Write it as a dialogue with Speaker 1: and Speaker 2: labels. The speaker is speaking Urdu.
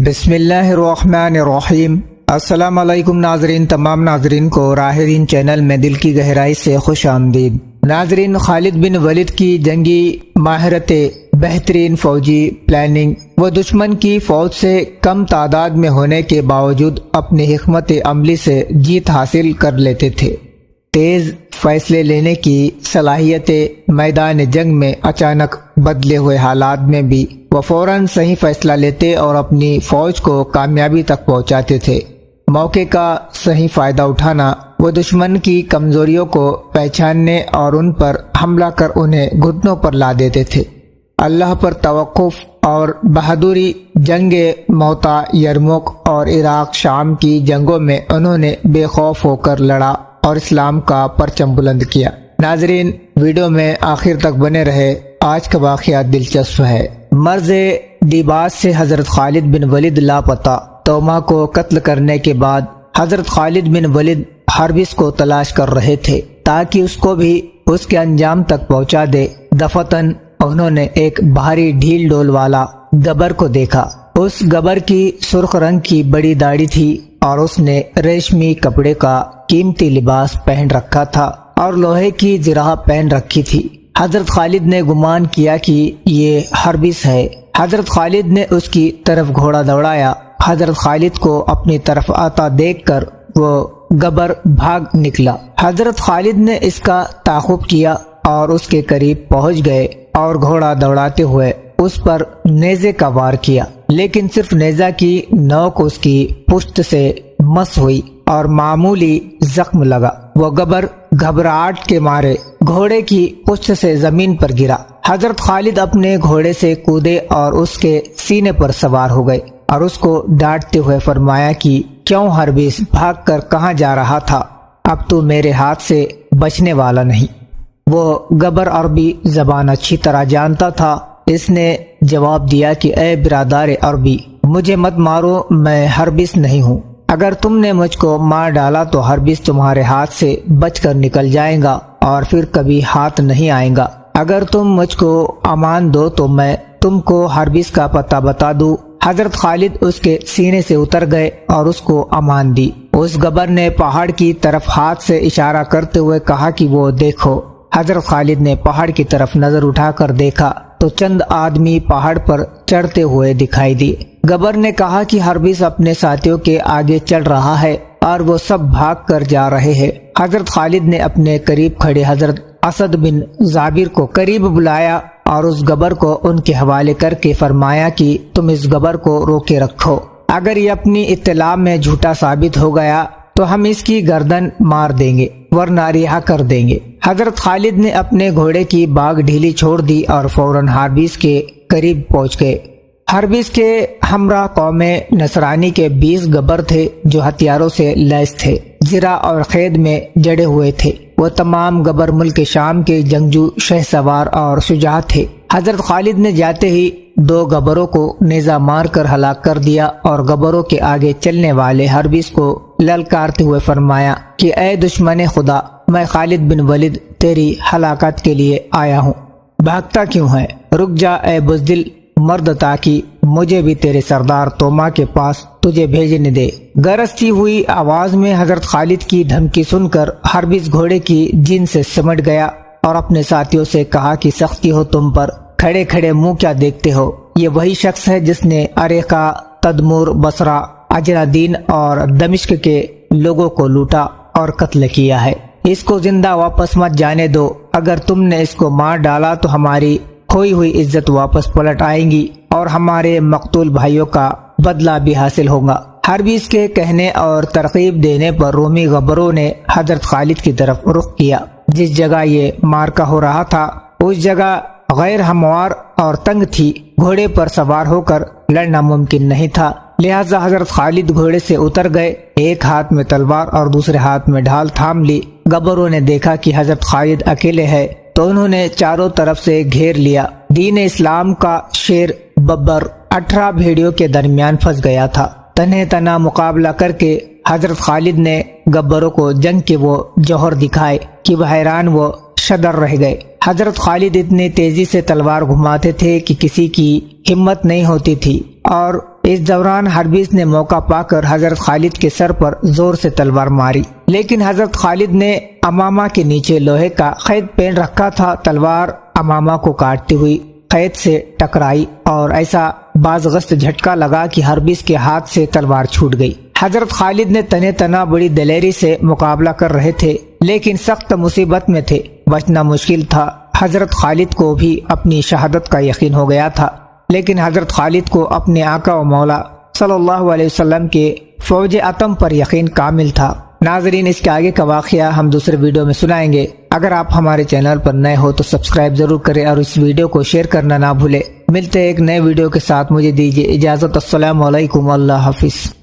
Speaker 1: بسم اللہ الرحمن الرحیم۔ السلام علیکم ناظرین، تمام ناظرین کو راہدین چینل میں دل کی گہرائی سے خوش آمدید۔ ناظرین، خالد بن ولید کی جنگی مہارت، بہترین فوجی پلاننگ و دشمن کی فوج سے کم تعداد میں ہونے کے باوجود اپنی حکمت عملی سے جیت حاصل کر لیتے تھے۔ تیز فیصلے لینے کی صلاحیت، میدان جنگ میں اچانک بدلے ہوئے حالات میں بھی وہ فوراً صحیح فیصلہ لیتے اور اپنی فوج کو کامیابی تک پہنچاتے تھے۔ موقع کا صحیح فائدہ اٹھانا، وہ دشمن کی کمزوریوں کو پہچاننے اور ان پر حملہ کر انہیں گھٹنوں پر لا دیتے تھے۔ اللہ پر توقف اور بہادری، جنگ موتا، یرموک اور عراق شام کی جنگوں میں انہوں نے بے خوف ہو کر لڑا اور اسلام کا پرچم بلند کیا۔ ناظرین، ویڈیو میں آخر تک بنے رہے، آج کا واقعہ دلچسپ ہے۔ مرض دیباس سے حضرت خالد بن ولید لاپتہ۔ توما کو قتل کرنے کے بعد حضرت خالد بن ولید حربس کو تلاش کر رہے تھے تاکہ اس کو بھی اس کے انجام تک پہنچا دے۔ دفتن انہوں نے ایک بھاری ڈھیل ڈول والا گبر کو دیکھا۔ اس گبر کی سرخ رنگ کی بڑی داڑھی تھی اور اس نے ریشمی کپڑے کا قیمتی لباس پہن رکھا تھا اور لوہے کی جراح پہن رکھی تھی۔ حضرت خالد نے گمان کیا کہ یہ حربس ہے۔ حضرت خالد نے اس کی طرف گھوڑا دوڑایا۔ حضرت خالد کو اپنی طرف آتا دیکھ کر وہ گبر بھاگ نکلا۔ حضرت خالد نے اس کا تعاقب کیا اور اس کے قریب پہنچ گئے اور گھوڑا دوڑاتے ہوئے اس پر نیزے کا وار کیا، لیکن صرف نیزہ کی نوک اس کی پشت سے مس ہوئی اور معمولی زخم لگا۔ وہ گبر گھبراہٹ کے مارے گھوڑے کی پشت سے زمین پر گرا۔ حضرت خالد اپنے گھوڑے سے کودے اور اس کے سینے پر سوار ہو گئے اور اس کو ڈانٹتے ہوئے فرمایا کہ کیوں حربس بھاگ کر کہاں جا رہا تھا؟ اب تو میرے ہاتھ سے بچنے والا نہیں۔ وہ گبر عربی زبان اچھی طرح جانتا تھا۔ اس نے جواب دیا کہ اے برادر عربی، مجھے مت مارو، میں حربس نہیں ہوں۔ اگر تم نے مجھ کو مار ڈالا تو حربس تمہارے ہاتھ سے بچ کر نکل جائے گا اور پھر کبھی ہاتھ نہیں آئے گا۔ اگر تم مجھ کو امان دو تو میں تم کو حربس کا پتہ بتا دوں۔ حضرت خالد اس کے سینے سے اتر گئے اور اس کو امان دی۔ اس گبر نے پہاڑ کی طرف ہاتھ سے اشارہ کرتے ہوئے کہا کہ وہ دیکھو۔ حضرت خالد نے پہاڑ کی طرف نظر اٹھا کر دیکھا تو چند آدمی پہاڑ پر چڑھتے ہوئے دکھائی دیے۔ گبر نے کہا کہ حربس اپنے ساتھیوں کے آگے چل رہا ہے اور وہ سب بھاگ کر جا رہے ہیں۔ حضرت خالد نے اپنے قریب کھڑے حضرت اسد بن ظابر کو قریب بلایا اور اس گبر کو ان کے حوالے کر کے فرمایا کہ تم اس گبر کو روکے رکھو۔ اگر یہ اپنی اطلاع میں جھوٹا ثابت ہو گیا تو ہم اس کی گردن مار دیں گے ورنہ رہا کر دیں گے۔ حضرت خالد نے اپنے گھوڑے کی باگ ڈھیلی چھوڑ دی اور فوراً حربس کے قریب پہنچ گئے۔ حربس کے ہمراہ قوم نصرانی کے 20 گبر تھے جو ہتھیاروں سے لیس تھے، زرہ اور قید میں جڑے ہوئے تھے۔ وہ تمام گبر ملک شام کے جنگجو، شہ سوار اور شجاع تھے۔ حضرت خالد نے جاتے ہی 2 گبروں کو نیزہ مار کر ہلاک کر دیا اور گبروں کے آگے چلنے والے حربس کو للکارتے ہوئے فرمایا کہ اے دشمن خدا، میں خالد بن ولید تیری ہلاکت کے لیے آیا ہوں، بھاگتا کیوں ہے؟ رک جا اے بزدل مرد، تاکہ مجھے بھی تیرے سردار توما کے پاس تجھے بھیجنے دے۔ گرجتی ہوئی آواز میں حضرت خالد کی دھمکی سن کر حربس گھوڑے کی جن سے سمٹ گیا اور اپنے ساتھیوں سے کہا کہ سختی ہو تم پر، کھڑے کھڑے منہ کیا دیکھتے ہو؟ یہ وہی شخص ہے جس نے عریقہ، تدمور، بصرہ، اجرادین اور دمشق کے لوگوں کو لوٹا اور قتل کیا ہے۔ اس کو زندہ واپس مت جانے دو۔ اگر تم نے اس کو مار ڈالا تو ہماری کھوئی ہوئی عزت واپس پلٹ آئیں گی اور ہمارے مقتول بھائیوں کا بدلہ بھی حاصل ہوگا۔ حربس کے کہنے اور ترغیب دینے پر رومی گبروں نے حضرت خالد کی طرف رخ کیا۔ جس جگہ یہ مارکا ہو رہا تھا اس جگہ غیر ہموار اور تنگ تھی، گھوڑے پر سوار ہو کر لڑنا ممکن نہیں تھا، لہذا حضرت خالد گھوڑے سے اتر گئے، ایک ہاتھ میں تلوار اور دوسرے ہاتھ میں ڈھال تھام لی۔ گبروں نے دیکھا کہ حضرت خالد اکیلے ہے تو انہوں نے چاروں طرف سے گھیر لیا۔ دین اسلام کا شیر ببر 18 بھیڑیوں کے درمیان پھنس گیا تھا۔ تنہ تنہا مقابلہ کر کے حضرت خالد نے گبروں کو جنگ کے وہ جوہر دکھائے کہ وہ حیران و شدر رہ گئے۔ حضرت خالد اتنی تیزی سے تلوار گھماتے تھے کہ کسی کی ہمت نہیں ہوتی تھی اور اس دوران حربیس نے موقع پا کر حضرت خالد کے سر پر زور سے تلوار ماری، لیکن حضرت خالد نے امامہ کے نیچے لوہے کا قید پہن رکھا تھا۔ تلوار امامہ کو کاٹتی ہوئی قید سے ٹکرائی اور ایسا بازغست جھٹکا لگا کہ حربیس کے ہاتھ سے تلوار چھوٹ گئی۔ حضرت خالد نے تنے تنا بڑی دلیری سے مقابلہ کر رہے تھے، لیکن سخت مصیبت میں تھے، بچنا مشکل تھا۔ حضرت خالد کو بھی اپنی شہادت کا یقین ہو گیا تھا، لیکن حضرت خالد کو اپنے آقا و مولا صلی اللہ علیہ وسلم کے فوج اتم پر یقین کامل تھا۔ ناظرین، اس کے آگے کا واقعہ ہم دوسرے ویڈیو میں سنائیں گے۔ اگر آپ ہمارے چینل پر نئے ہو تو سبسکرائب ضرور کریں اور اس ویڈیو کو شیئر کرنا نہ بھولیں۔ ملتے ہیں ایک نئے ویڈیو کے ساتھ، مجھے دیجیے اجازت۔ السلام علیکم، اللہ حافظ۔